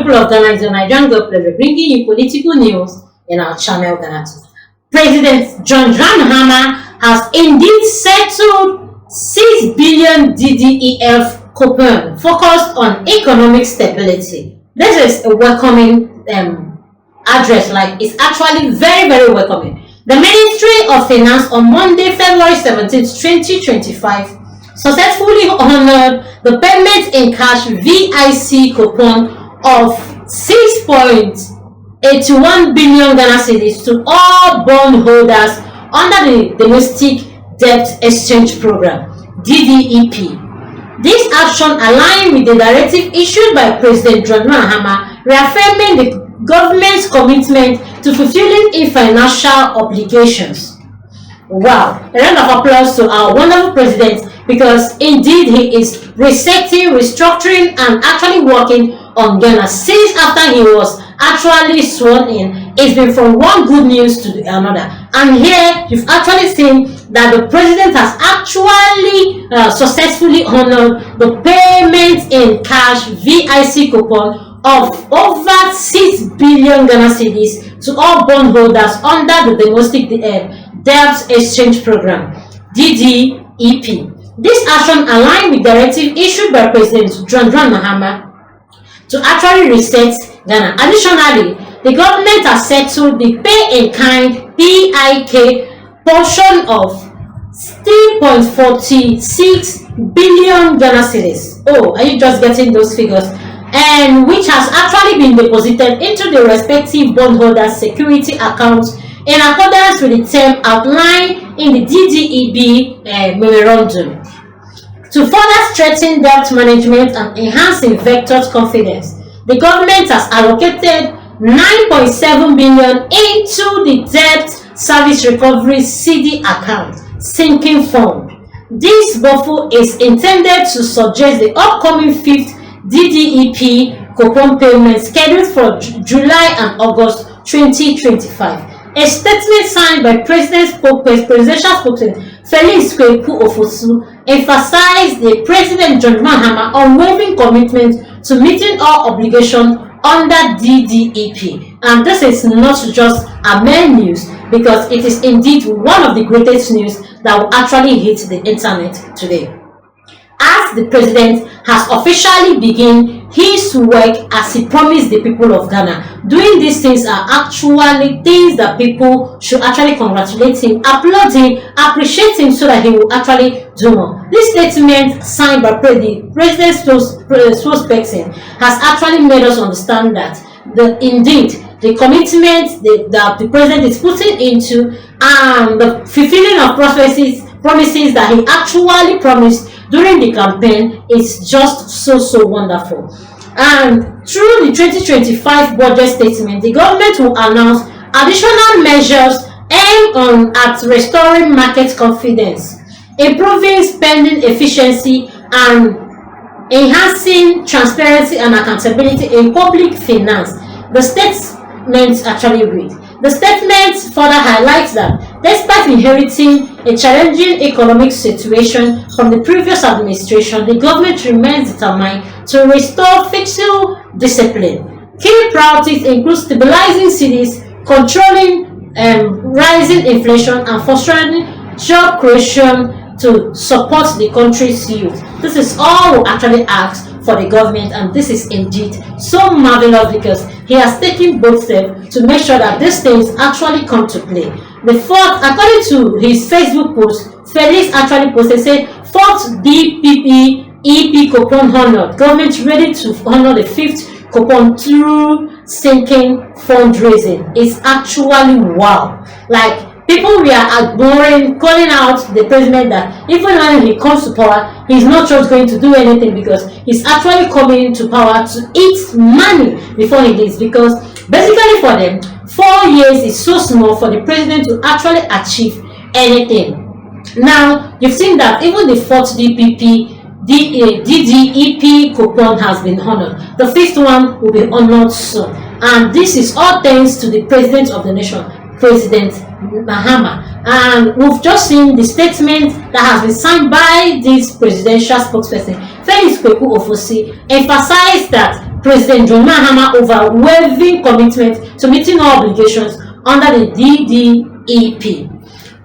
people of Ghana, it's your Nigerian girl pleasure bringing you political news in our channel Ghanatube. President John Mahama has indeed settled 6 billion DDEF coupon focused on economic stability. This is a welcoming address, like it's actually very, very welcoming. The Ministry of Finance on Monday, February 17, 2025, successfully honored the payment in cash VIC coupon of 6.81 billion Ghana cedis to all bondholders under the Domestic Debt Exchange Program (DDEP). This action aligned with the directive issued by President John Mahama, reaffirming the government's commitment to fulfilling its financial obligations. Wow! A round of applause to our wonderful president, because indeed he is resetting, restructuring, and actually working on Ghana since after he was actually sworn in. It's been from one good news to another, and here you've actually seen that the president has actually successfully honored the payment in cash VIC coupon of over 6 billion Ghana cedis to all bondholders under the Domestic Debt Exchange Program (DDEP). This action aligned with directive issued by President John Mahama to actually reset Ghana. Additionally, the government has settled the pay-in-kind (PIK) portion of 3.46 billion Ghana cedis. Oh, are you just getting those figures? And which has actually been deposited into the respective bondholders' security accounts in accordance with the term outlined in the DDEB memorandum. To further strengthen debt management and enhance investors' confidence, the government has allocated 9.7 billion into the Debt Service Recovery CD account sinking fund. This buffer is intended to suggest the upcoming 5th DDEP coupon payment scheduled for July and August 2025. A statement signed by presidential spokesman Felix Ofosu emphasized the President John Mahama unwavering commitment to meeting all obligations under DDEP. And this is not just a mere news, because it is indeed one of the greatest news that will actually hit the internet today, as the president has officially begun his work as he promised the people of Ghana. Doing these things are actually things that people should actually congratulate him, applaud him, appreciate him, so that he will actually do more. This statement signed by the president's spokesperson has actually made us understand that indeed the commitment that the president is putting into the fulfilling of promises that he actually promised during the campaign is just so wonderful. And through the 2025 budget statement, the government will announce additional measures aimed at restoring market confidence, improving spending efficiency, and enhancing transparency and accountability in public finance. The statement actually reads. The statement further highlights that despite inheriting a challenging economic situation from the previous administration, the government remains determined to restore fiscal discipline. Key priorities include stabilizing cities, controlling rising inflation, and fostering job creation to support the country's youth. This is all we actually ask for the government, and this is indeed so marvelous, because he has taken both steps to make sure that these things actually come to play. The fourth, according to his Facebook post, Felix actually posted, say, 4th DPP coupon honored. Government ready to honor the 5th coupon through sinking fundraising. It's actually wow. Like, people we are ignoring, calling out the president that even when he comes to power, he's not just going to do anything, because he's actually coming to power to eat money before he leaves. Because basically for them, 4 years is so small for the president to actually achieve anything. Now, you've seen that even the 4th DDEP coupon has been honored. The 5th one will be honored soon. And this is all thanks to the president of the nation, President Mahama. And we've just seen the statement that has been signed by this presidential spokesperson, Felix Ofosu, emphasized that President John Mahama overwhelming commitment to meeting all obligations under the DDEP.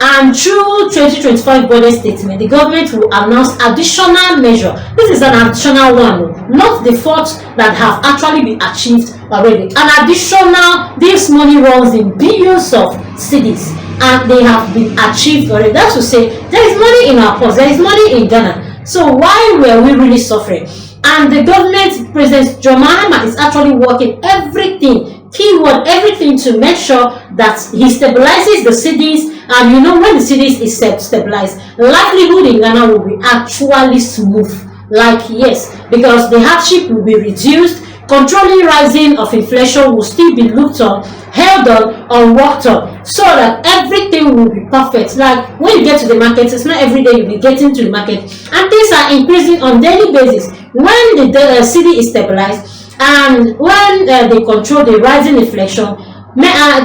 And through 2025 budget statement, the government will announce additional measure. This is an additional one, not the fourth that have actually been achieved already. An additional, this money runs in billions of cedis, and they have been achieved already. That's to say, there is money in our purse, there is money in Ghana. So why were we really suffering? And the government, President John Mahama, is actually working everything, keyword everything, to make sure that he stabilizes the cities. And you know, when the cities is stabilized, livelihood in Ghana will be actually smooth. Like, yes, because the hardship will be reduced, controlling rising of inflation will still be looked on, held on, and worked on, so that everything will be perfect. Like when you get to the market, it's not every day you'll be getting to the market, and things are increasing on daily basis. When the city is stabilized, and when they control the rising inflation,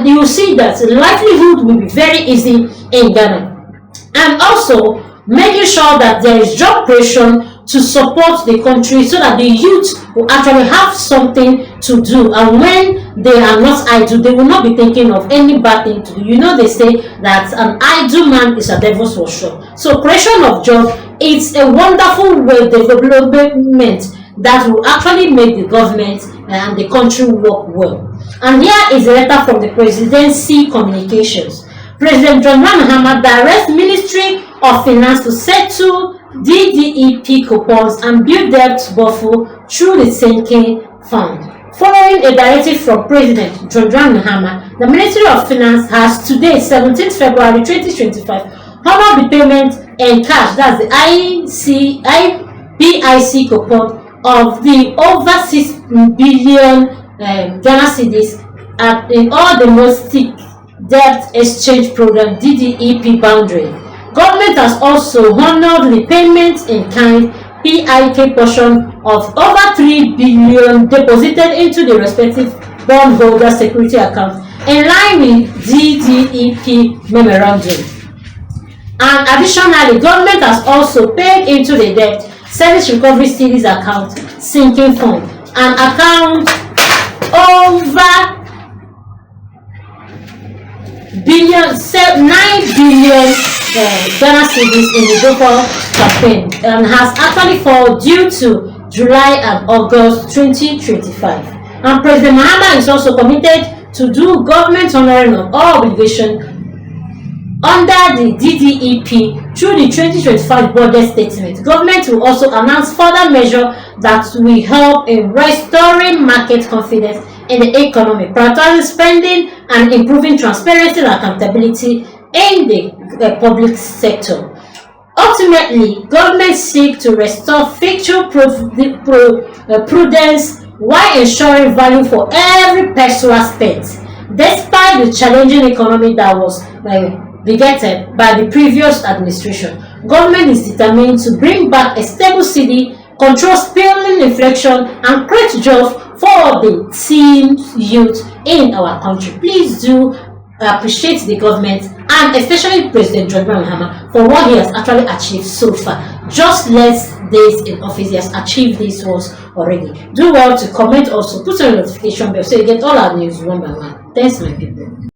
you will see that livelihood will be very easy in Ghana. And also making sure that there is job creation to support the country, so that the youth will actually have something to do, and when they are not idle, they will not be thinking of any bad thing to do. You know, they say that an idle man is a devil's workshop. So creation of job, it's a wonderful development that will actually make the government and the country work well. And here is a letter from the Presidency Communications. President John Mahama directs Ministry of Finance to settle DDEP coupons and build debt buffer through the sinking fund. Following a directive from President John Mahama, the Ministry of Finance has today, 17th February 2025, honored the payment in cash, that's the IBIC coupon of the over 6 billion Ghana cedis in all domestic debt exchange program DDEP boundary. Government has also honored the payment in kind PIK portion of over 3 billion deposited into the respective bondholder security account in line with DDEP memorandum. And additionally, government has also paid into the debt service recovery cedis account sinking fund, an account over 9 billion Ghana cedis in the local campaign, and has actually fallen due to July and August 2025. And President Mahama is also committed to do government honoring of all obligations under the DDEP through the 2025 budget statement. Government will also announce further measures that will help in restoring market confidence in the economy, prioritizing spending and improving transparency and accountability in the public sector. Ultimately, government seek to restore fiscal prudence while ensuring value for every peso spent. Despite the challenging economy that was begetted by the previous administration, government is determined to bring back a stable city, control spilling inflation, and create jobs for the teen youth in our country. Please do appreciate the government, and especially President John Mahama, for what he has actually achieved so far. Just less days in office, he has achieved this was already. Do well to comment, also put on a notification bell so you get all our news one by one. Thanks, my people.